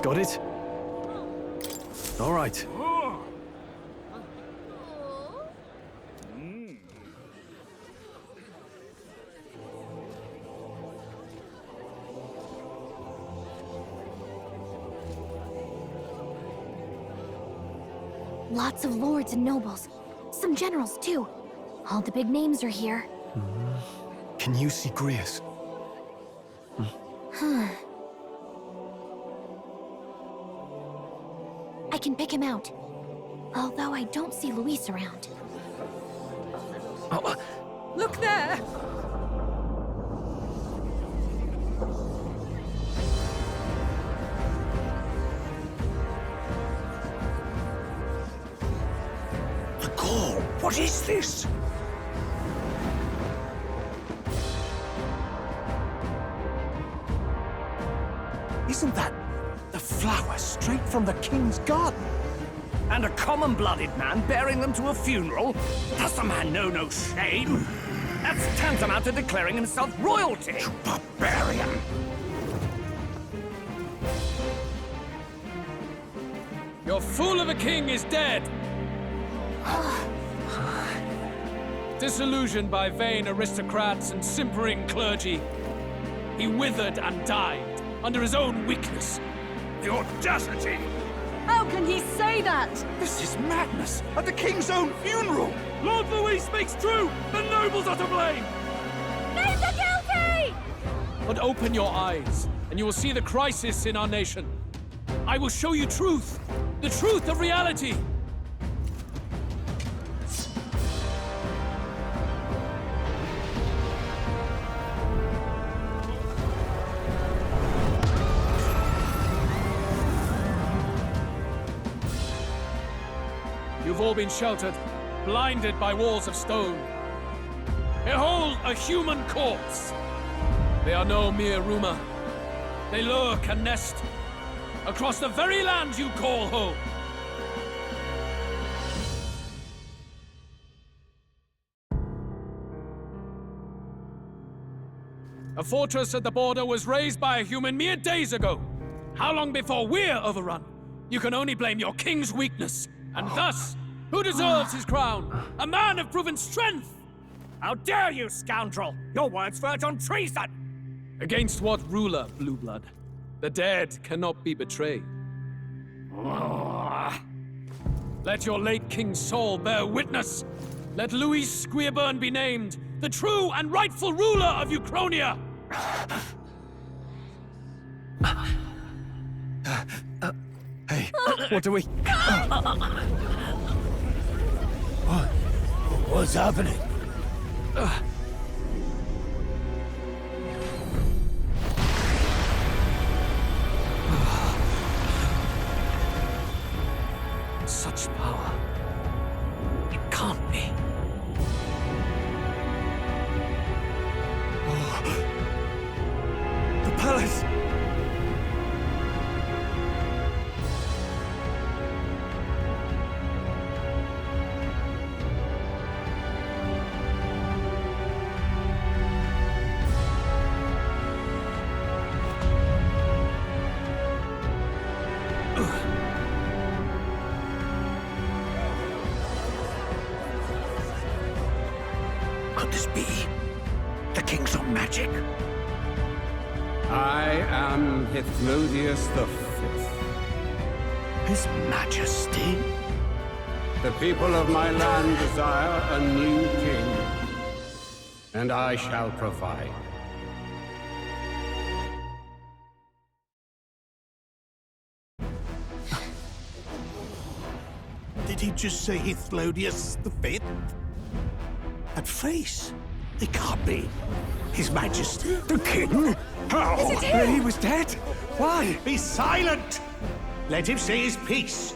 Got it? All right. Lots of lords and nobles. Some generals, too. All the big names are here. Can you see Grius? I can pick him out. Although I don't see Luis around. Look there! The Gaul! What is this? Isn't that the flower straight from the king's garden? And a common-blooded man bearing them to a funeral? Does the man know no shame? That's tantamount to declaring himself royalty! You barbarian! Your fool of a king is dead! Disillusioned by vain aristocrats and simpering clergy, he withered and died under his own weakness. The audacity! How can he say that? This is madness! At the king's own funeral! Lord Louis speaks true! The nobles are to blame! Names are guilty! But open your eyes, and you will see the crisis in our nation. I will show you truth, the truth of reality. You've all been sheltered, blinded by walls of stone. Behold a human corpse! They are no mere rumor. They lurk and nest across the very land you call home. A fortress at the border was raised by a human mere days ago. How long before we're overrun? You can only blame your king's weakness. And thus, who deserves his crown? A man of proven strength! How dare you, scoundrel! Your words verge on treason! Against what ruler, Blue Blood? The dead cannot be betrayed. Let your late king's soul bear witness. Let Louis Squeerburn be named the true and rightful ruler of Uchronia. Hey, what do we... What's happening? Such power. It can't be. The palace! Could this be the king's own magic? I am Hythlodius V. His Majesty? The people of my land desire a new king, and I shall provide. Did he just say Hythlodius V? That face? It can't be. His Majesty, the King? How? He was dead? Why? Be silent! Let him say his piece.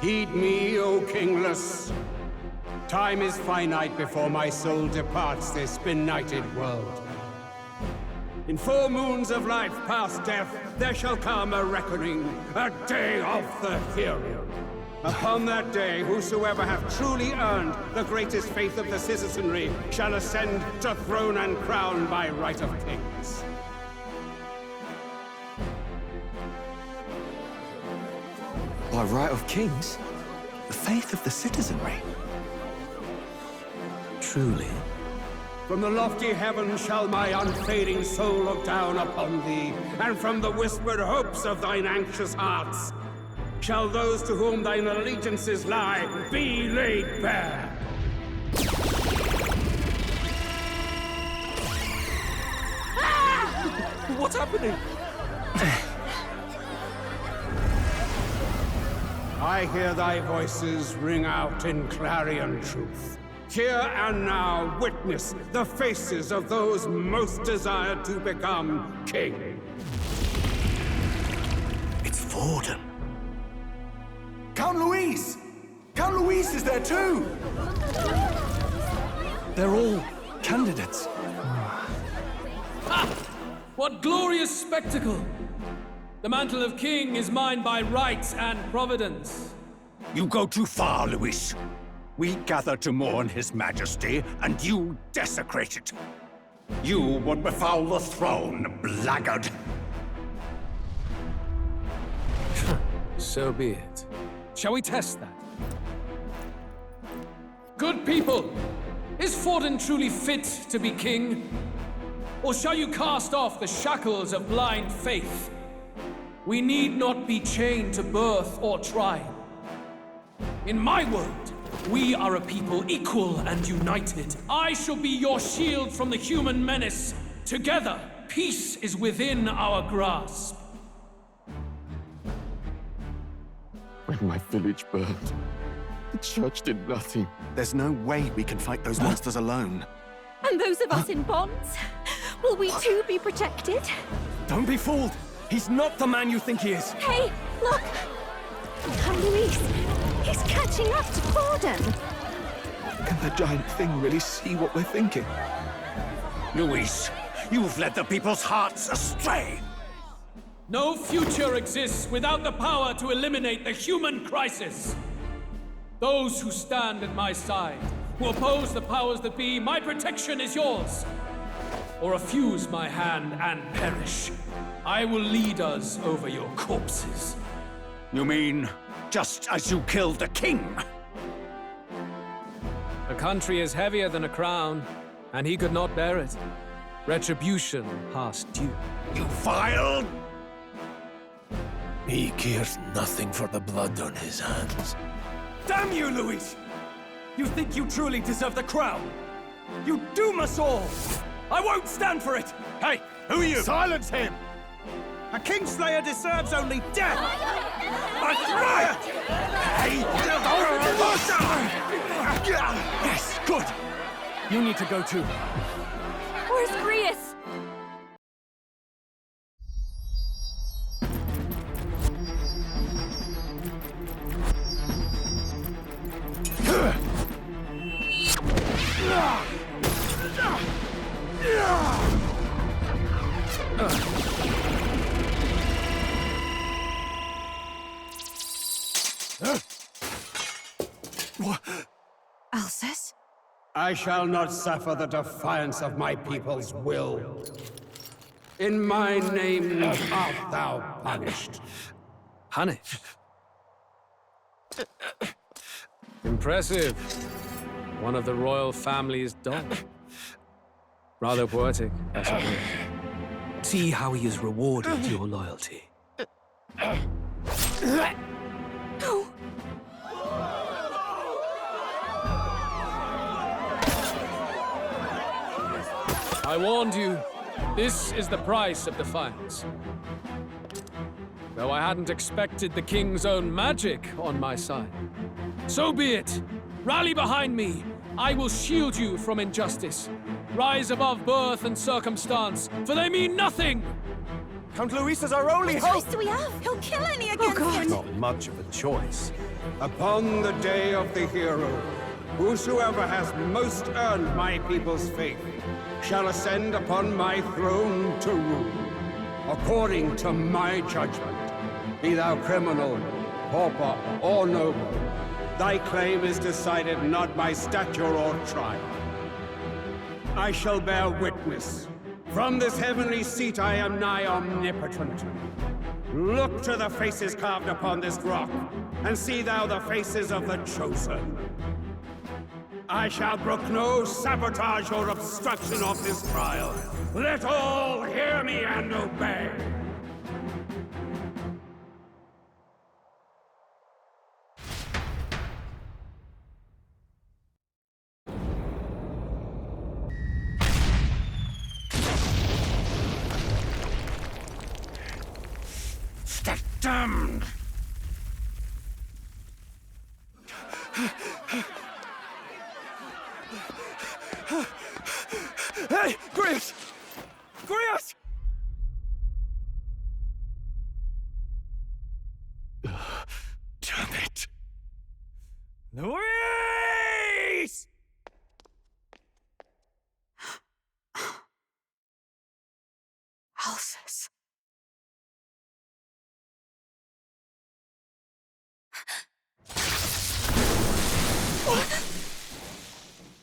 Heed me, O kingless. Time is finite before my soul departs this benighted world. In 4 moons of life past death, there shall come a reckoning, a day of the hero. Upon that day, whosoever hath truly earned the greatest faith of the citizenry shall ascend to throne and crown by right of kings. By right of kings? The faith of the citizenry? Truly? From the lofty heavens shall my unfading soul look down upon thee, and from the whispered hopes of thine anxious hearts shall those to whom thine allegiances lie be laid bare. What's happening? I hear thy voices ring out in clarion truth. Here and now witness the faces of those most desired to become king. It's Forden. Count Louise! Count Louise is there too! They're all candidates. What glorious spectacle! The mantle of king is mine by right and providence. You go too far, Louis. We gather to mourn His Majesty, and you desecrate it. You would befoul the throne, blackguard. So be it. Shall we test that? Good people, is Forden truly fit to be king? Or shall you cast off the shackles of blind faith? We need not be chained to birth or tribe. In my world, we are a people equal and united. I shall be your shield from the human menace. Together, peace is within our grasp. When my village burned, the church did nothing. There's no way we can fight those monsters alone. And those of us in bonds? Will we too be protected? Don't be fooled! He's not the man you think he is! Hey, look! Count Louise! He's catching up to Forden! Can the giant thing really see what we're thinking? Louis, you've led the people's hearts astray. No future exists without the power to eliminate the human crisis. Those who stand at my side, who oppose the powers that be, my protection is yours. Or refuse my hand and perish. I will lead us over your corpses. You mean, just as you killed the king? A country is heavier than a crown, and he could not bear it. Retribution past due. You vile... He cares nothing for the blood on his hands. Damn you, Louis! You think you truly deserve the crown? You doom us all! I won't stand for it! Hey, who are you? Silence him! A Kingslayer deserves only death! That's right! Hey! Yes, good! You need to go too. Where's Grius? Alsus? I shall not suffer the defiance of my people's will. In my name art thou punished. Punished? Impressive. One of the royal family's dog. Rather poetic, I suppose. See how he has rewarded your loyalty. No. I warned you. This is the price of defiance. Though I hadn't expected the king's own magic on my side. So be it. Rally behind me. I will shield you from injustice. Rise above birth and circumstance, for they mean nothing! Count Louis is our only What choice do we have? He'll kill any against him! Not much of a choice. Upon the day of the hero, whosoever has most earned my people's faith shall ascend upon my throne to rule, according to my judgment. Be thou criminal, pauper, or noble, thy claim is decided not by stature or tribe. I shall bear witness. From this heavenly seat I am nigh omnipotent. Look to the faces carved upon this rock. and see thou the faces of the chosen. I shall brook no sabotage or obstruction of this trial. Let all hear me and obey. The damned! Hey, Grace! Grace! Damn it! Louise! Alphys.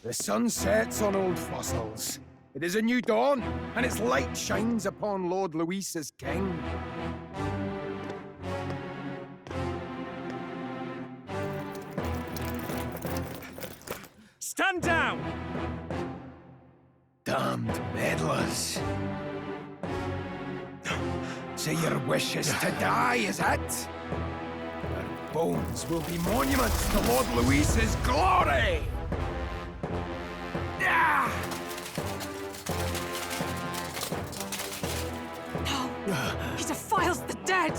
The sun sets on old fossils. It is a new dawn, and its light shines upon Lord Luis as king. Stand down! Damned meddlers. So your wish is to die, is it? Your bones will be monuments to Lord Luis's glory! Ah! No! He defiles the dead!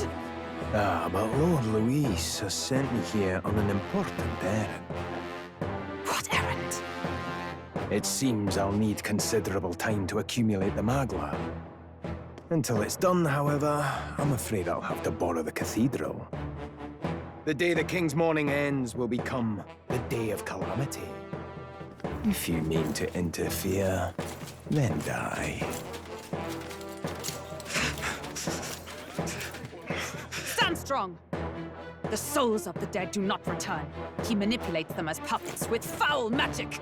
But Lord Luis has sent me here on an important errand. What errand? It seems I'll need considerable time to accumulate the Magla. Until it's done, however, I'm afraid I'll have to borrow the cathedral. The day the King's morning ends will become the day of calamity. If you mean to interfere, then die. Stand strong! The souls of the dead do not return. He manipulates them as puppets with foul magic!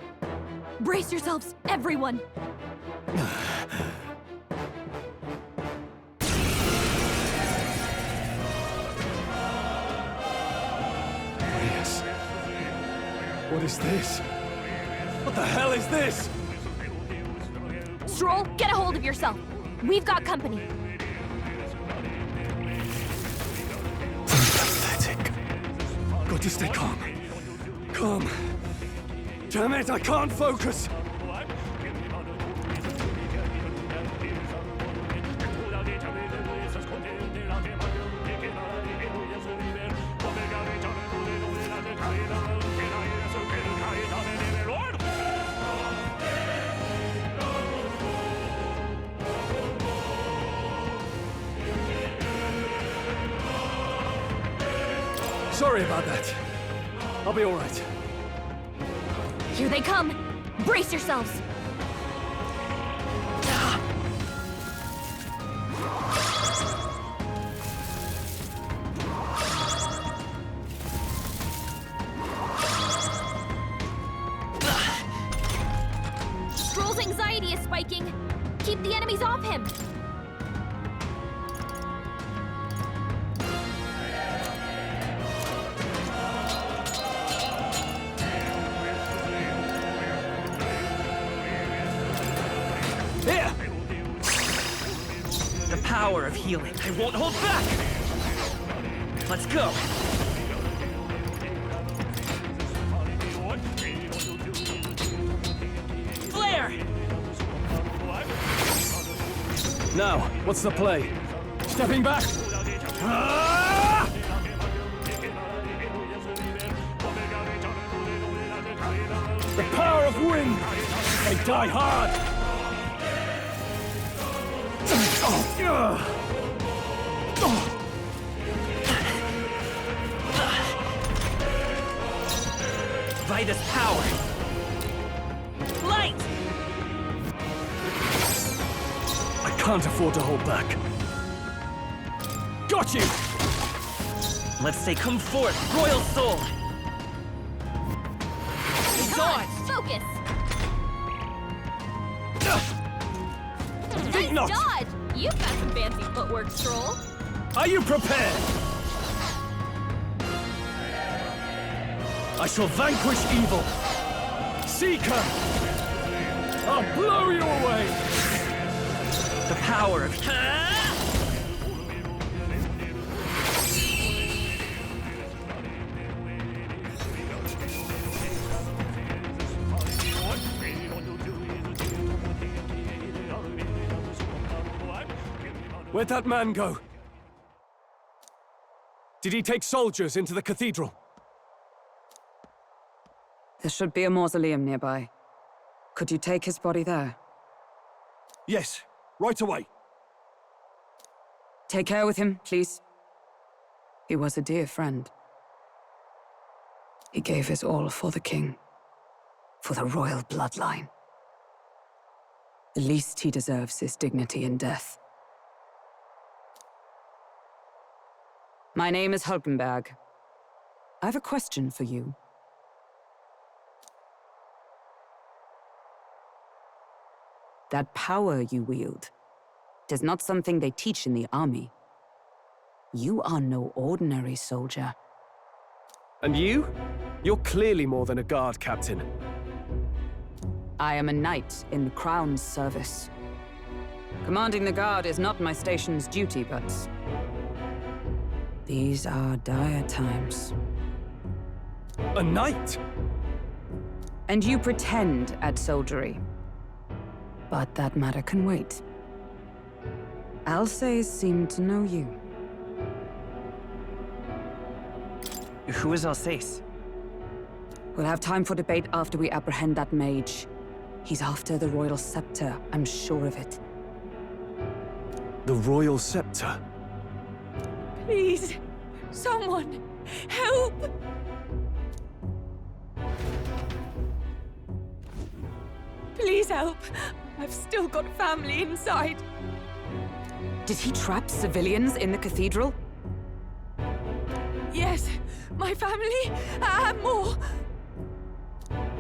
Brace yourselves, everyone! Yes. What is this? What the hell is this? Stroll, get a hold of yourself. We've got company. Pathetic. Got to stay calm. Calm. Damn it, I can't focus. Sorry about that. I'll be all right. Here they come. Brace yourselves. Stroll's anxiety is spiking. Keep the enemies off him. Here! The power of healing. I won't hold back! Let's go! Flare! Now, what's the play? Stepping back? Ah! The power of wind! They die hard! Vitus power! Light! I can't afford to hold back. Got you! Let's say come forth, Royal Soul! Come on, focus. Think Nice not! dodge. You've got some fancy footwork, Stroll. Are you prepared? I shall vanquish evil. Seeker! I'll blow you away! The power of... Where'd that man go? Did he take soldiers into the cathedral? There should be a mausoleum nearby. Could you take his body there? Yes, right away. Take care with him, please. He was a dear friend. He gave his all for the king. For the royal bloodline. The least he deserves is dignity in death. My name is Hulkenberg. I have a question for you. That power you wield, it is not something they teach in the army. You are no ordinary soldier. And you? You're clearly more than a guard captain. I am a knight in the Crown's service. Commanding the guard is not my station's duty, but... these are dire times. A knight? And you pretend at soldiery. But that matter can wait. Alsace seemed to know you. Who is Alsace? We'll have time for debate after we apprehend that mage. He's after the Royal Scepter, I'm sure of it. The Royal Scepter? Please, someone, help! Please help. I've still got family inside. Did he trap civilians in the cathedral? Yes, my family, and more.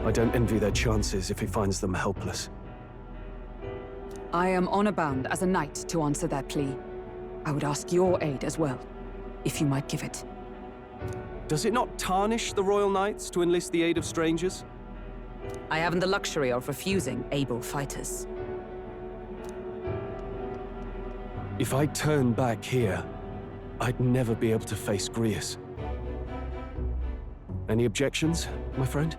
I don't envy their chances if he finds them helpless. I am honor-bound as a knight to answer that plea. I would ask your aid as well, if you might give it. Does it not tarnish the Royal Knights to enlist the aid of strangers? I haven't the luxury of refusing able fighters. If I turn back here, I'd never be able to face Grius. Any objections, my friend?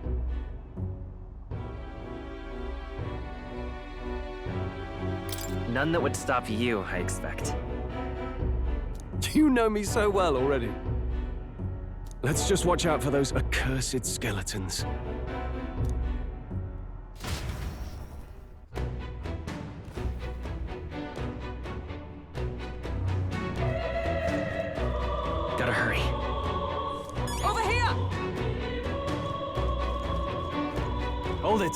None that would stop you, I expect. You know me so well already. Let's just watch out for those accursed skeletons. Gotta hurry. Over here! Hold it!